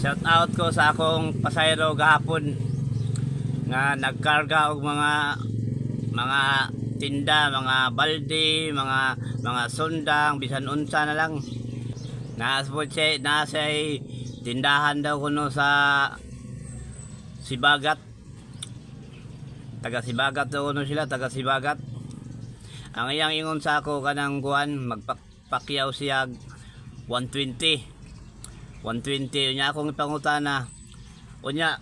Shout out ko sa akong pasayro gahapon nga nagkarga og mga tinda, mga balde, mga sundang, bisan unsa na lang. Nasay tindahan daw kuno sa Sibagat. Taga Sibagat daw kuno sila, taga Sibagat. Ang iyang ingon sa ako kanang kuan magpakyaw siya 120 unya akong ipangutana unya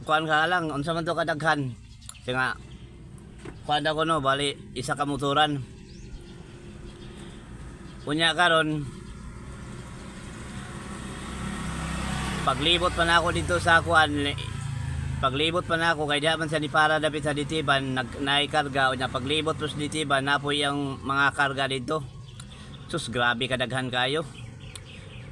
kuan ka lang unsa man to kadaghan nga kuan ako no bali isa ka motoran unya karon paglibot pa na ako dito sa kuan paglibot pa na ako kay diha man sa ni para dapit sa Ditiban naikarga unya paglibot sa Ditiban napoy ang mga karga dito sus grabe kadaghan kayo.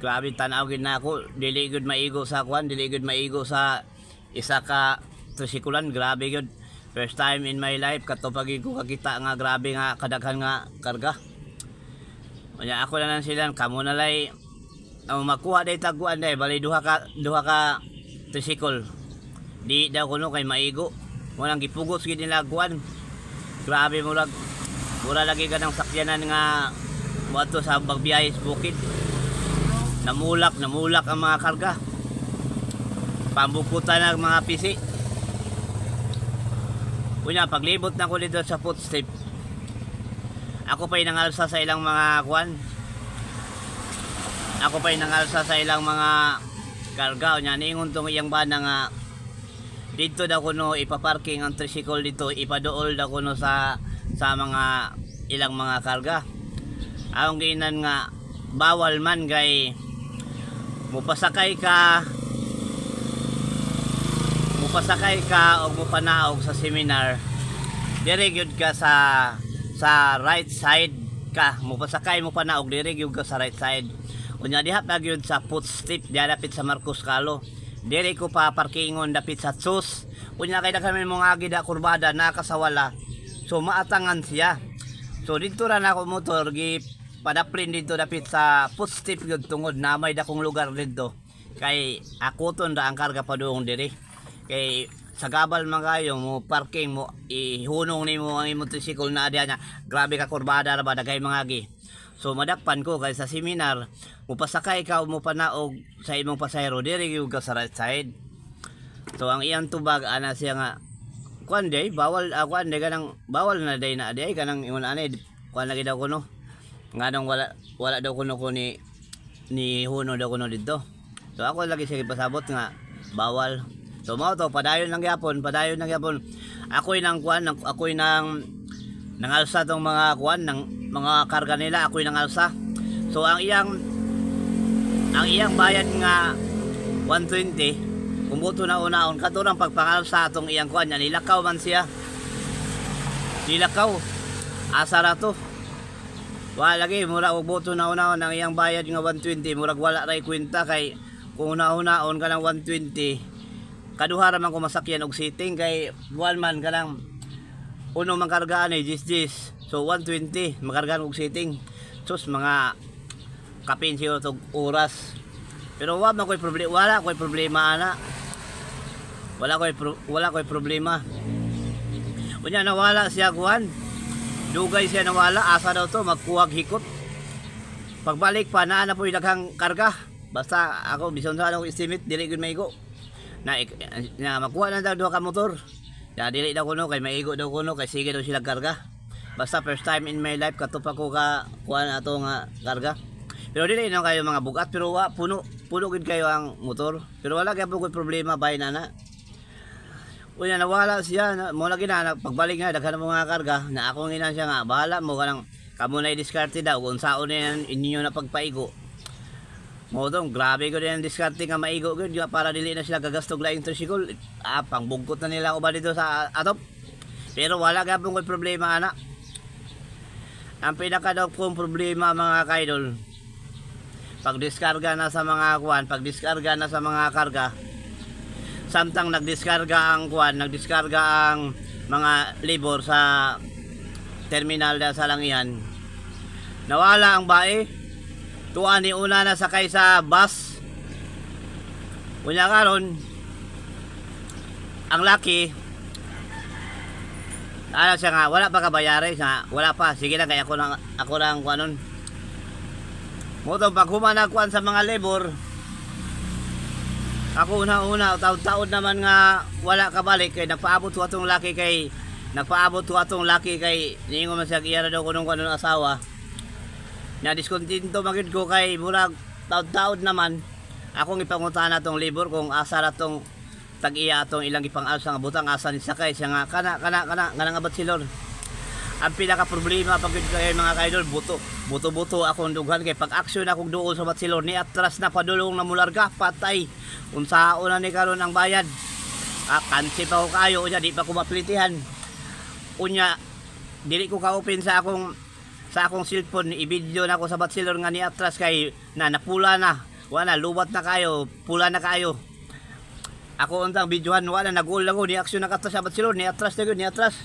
Grabe tanaw gid na ako, dili gud maigo sa kwan, dili gud maigo sa isa ka trisikulan, grabe gud. First time in my life kato pagig ko kakita nga grabe nga kadaghan nga karga. Unya ako na lang sila kamo na lay makuha day taguan day bali duha ka trisikul. Di daw kuno kay maigo. Walang gipugot gid nila kuan. Grabe mura lagi ganang sakyanan nga moadto sa bagbiyahe sa bukid. Namulak ang mga karga. Pambukutan ng mga pisi. Unya paglibot na ko dito sa footstep. Ako pa'y nangalsa sa ilang mga kuan. Ako pa'y nangalsa sa ilang mga karga. Unya niingon tong iyang bana nga dito daw kuno ipaparking ang tricycle dito, ipadool daw kuno sa mga ilang mga karga. Ang ginan nga bawal man kay mupasakay ka o mupanaog sa seminar dire gyud ka sa right side ka mupasakay mo panaog dire gyud ka sa right side unya diha pa gyud sa footstep diha dapit sa Marcos Calo dire ko pa parkingon dapit sa Sus unya kay daghan mo nga gida kurbada nakasawala so maatangan siya so dito ra na ako motor gi padaplin dito dapit sa footstep yun tungod na may dakong lugar dito kay akuton ra ang karga paduong diri kay sa gabal man kayo mo parking mo ihunong nimo ang imong tricycle na diha nya grabe ka kurbada ra ba dagay mga gi so madakpan ko kay sa seminar mo pasakay ka o mo panaog sa imong pasahero diri gyud ka sa right side so ang iyang tubag ana siya nga kuan day bawal kuan day kanang bawal na day na day kanang ingon anay kuan lagi daw kuno nganong wala daw kuno ko ni huno daw kuno dito so ako lagi sige pasabot nga bawal so mao to padayon lang gyapon ako'y nang kuan ako'y nang nangalsa tong mga kuan ng mga karga nila ako'y nangalsa so ang iyang bayad nga 120 kumuto na unaon katurang pagpangalsa atong iyang kuan nya nilakaw man siya asara to wala lagi mura og boto na una ang iyang bayad nga 120 murag wala ray kwenta kay kung una-unaon ka ng 120 kaduha ra man ko masakyan og sitting kay buwan man ka lang uno man kargaan eh 10 so 120 makargaan og sitting sus mga kapin siyo tog oras pero wala ko'y problema ana wala ko'y problema unya nawala siya kuan dugay siya nawala asa daw to magkuwag hikot pagbalik pa na po yung daghang karga basta ako bison sa akong estimate dili gud maigo na makuha na daw duha ka motor ya dili daw kuno kay maigo daw kuno kay sige daw sila karga basta first time in my life katupa ko ka kuha na ato nga karga pero dili na kayo mga bugat pero puno gud kayo ang motor pero wala gyud ko problema bay na unya nawala siya mo lagi na pagbalik nga daghan mo nga karga na ako ngina siya nga bahala mo kanang kamo na i-discarte daw kung saon na inyo na pagpaigo mo dong grabe ko din discarte nga maigo gud para dili na sila gagastog laing tricycle pangbugkot na nila ko ba dito sa atop pero wala gyapon ko problema ana ang pinaka daw kong problema mga kaidol pagdiskarga na sa mga karga samtang nagdiskarga ang mga labor sa terminal da sa Langihan nawala ang bae tuwa ni una na sakay sa bus Unya karon ang laki ano siya nga wala pa kabayari nga wala pa sige na kaya ako lang kuanon mo to pag humana kuan sa mga labor ako una taon naman nga wala ka balik kay nagpaabot ko atong laki kay ningon man siya iyara daw kunong kuno asawa na diskontinto magid ko kay murag taon naman akong ipangutana tong labor kung asa ra tong tag-iya atong ilang ipang-alsa nga butang asa ni sakay siya nga kana nga batsilor. Ang pinaka problema pag kay mga kaidol buto akong dughan kay pag action akong duol sa batsilor ni atras na padulong na mularga patay unsaon na ni karon ang bayad. Kansi pa ko kayo unya di pa ko maplitihan. Unya dili ko ka-open sa akong cellphone i-video na ako sa batsilor nga ni atras kay napula na wala lubat na kayo pula na kayo. Ako untang videohan wala nag-ul lang ko ni action nakatras sa batsilor ni atras ni atras.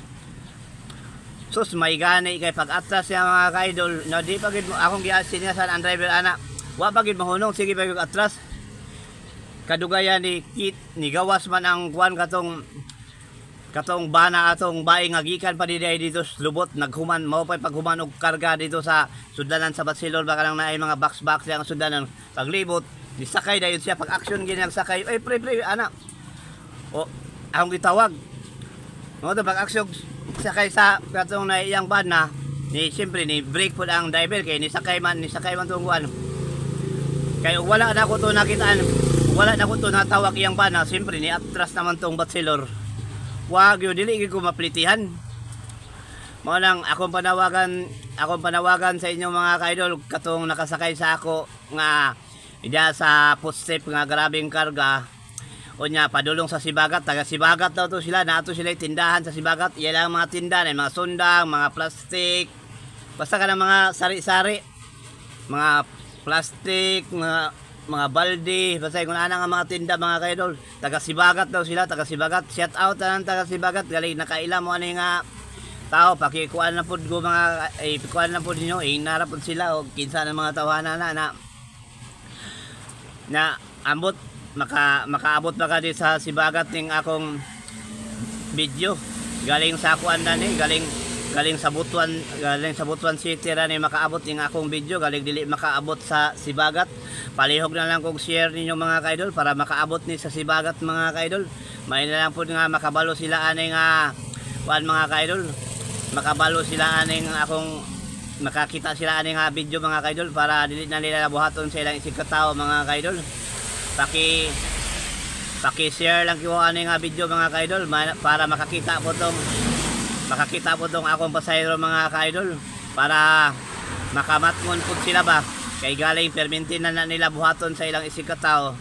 Sus may gani kay pag atras sa mga kaidol no di pagid mo akong giasin niya sa ang driver ana wa pagid mahunong sige pagid atras kadugayan ni kit ni gawas man ang kuan katong bana atong bae nga gikan pa dito lubot naghuman mao pa paghuman og karga dito sa sudanan sa batsilor baka lang naay mga box lang sudanan paglibot disakay dayon siya pag action gini nagsakay ay pre ana o akong gitawag no to pag action sakay sa katong na iyang van na ni siyempre ni break po ang driver kay ni sakay man tungguan kay wala na ko to nakitaan wala na ko to natawag iyang van na siyempre ni atras naman tong batsilor wag yo dili ko maplitihan mo lang akong panawagan sa inyo mga kaidol katong nakasakay sa ako nga ida sa footstep nga grabing karga unya padulong sa Sibagat taga Sibagat daw to sila nato sila tindahan sa Sibagat iya lang mga tindahan mga sundang mga plastic basta ka ng mga sari-sari mga plastic mga balde basta kung ana nga mga tinda mga kaidol taga Sibagat daw sila taga Sibagat shout out tanan taga Sibagat galing nakaila mo ani nga tao pakikuan na pud go mga pikuan na pud ninyo inara pud sila og kinsa ng mga tawanan na ambot makaabot ba ka di sa Sibagat ning akong video galing sa kuan na ni galing sa Butuan City ra ni makaabot ning akong video galing dili makaabot sa Sibagat palihog na lang kog share ninyo mga kaidol para makaabot ni sa Sibagat mga kaidol may na lang pud nga makabalo sila ani nga kuan mga kaidol makabalo sila ani nga akong makakita sila ani nga video mga kaidol para dili na nila buhaton sa ilang isig katao mga kaidol paki-share lang ko ani nga video mga kaidol para makakita po tong akong pasayro mga kaidol para makamatngon pud sila ba kay galing permintin na nila buhaton sa ilang isig katao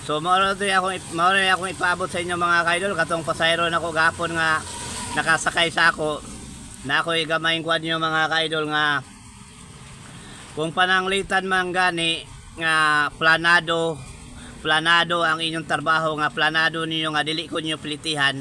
so mao na akong ipaabot sa inyo mga kaidol katong pasayro nako gapon nga nakasakay sa ako na ako'y gamayng kuan nyo mga kaidol nga kung pananglitan man gani nga planado ang inyong trabaho nga planado ninyo nga dili ko nyo plitihan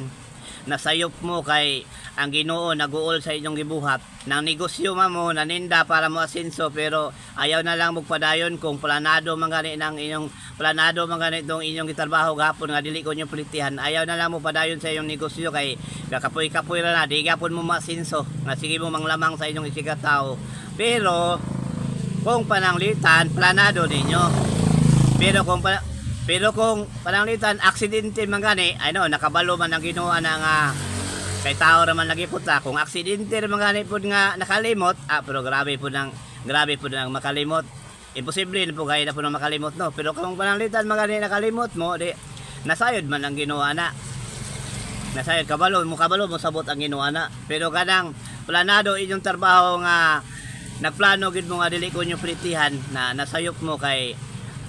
nasayop mo kay ang Ginoo naguol sa inyong gibuhat nang negosyo mo naninda para mo asenso pero ayaw na lang magpadayon kung planado man gani itong inyong gitrabaho gapon nga dili ko nyo plitihan ayaw na lang mo padayon sa inyong negosyo kay gakapoy-kapoy ra na di gapon mo maasenso nga sige mo manglamang sa inyong isikataw pero kung pananglitan planado ninyo pero kung pananglitan aksidente man gani nakabalo man ang Ginoo na nga kay tao ra man lagi puta kung aksidente man gani pud nga nakalimot pero grabe pud ang makalimot imposible po kay na pud makalimot no pero kung pananglitan man gani nakalimot mo di nasayod man ang Ginoo na nasayod kabalo mo sabot ang Ginoo na pero kanang planado inyong trabaho nga nagplano gid mo nga dili ko nyo plitihan na nasayop mo kay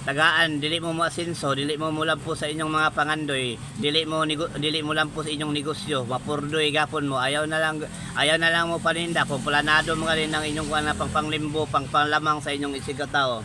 tagaan dili mo maasenso dili mo mulampo sa inyong mga pangandoy dili mo lampo sa inyong negosyo mapurdoy gapon mo ayaw na lang mo paninda kung planado mo rin ang inyong panglimbo panglamang sa inyong isigataw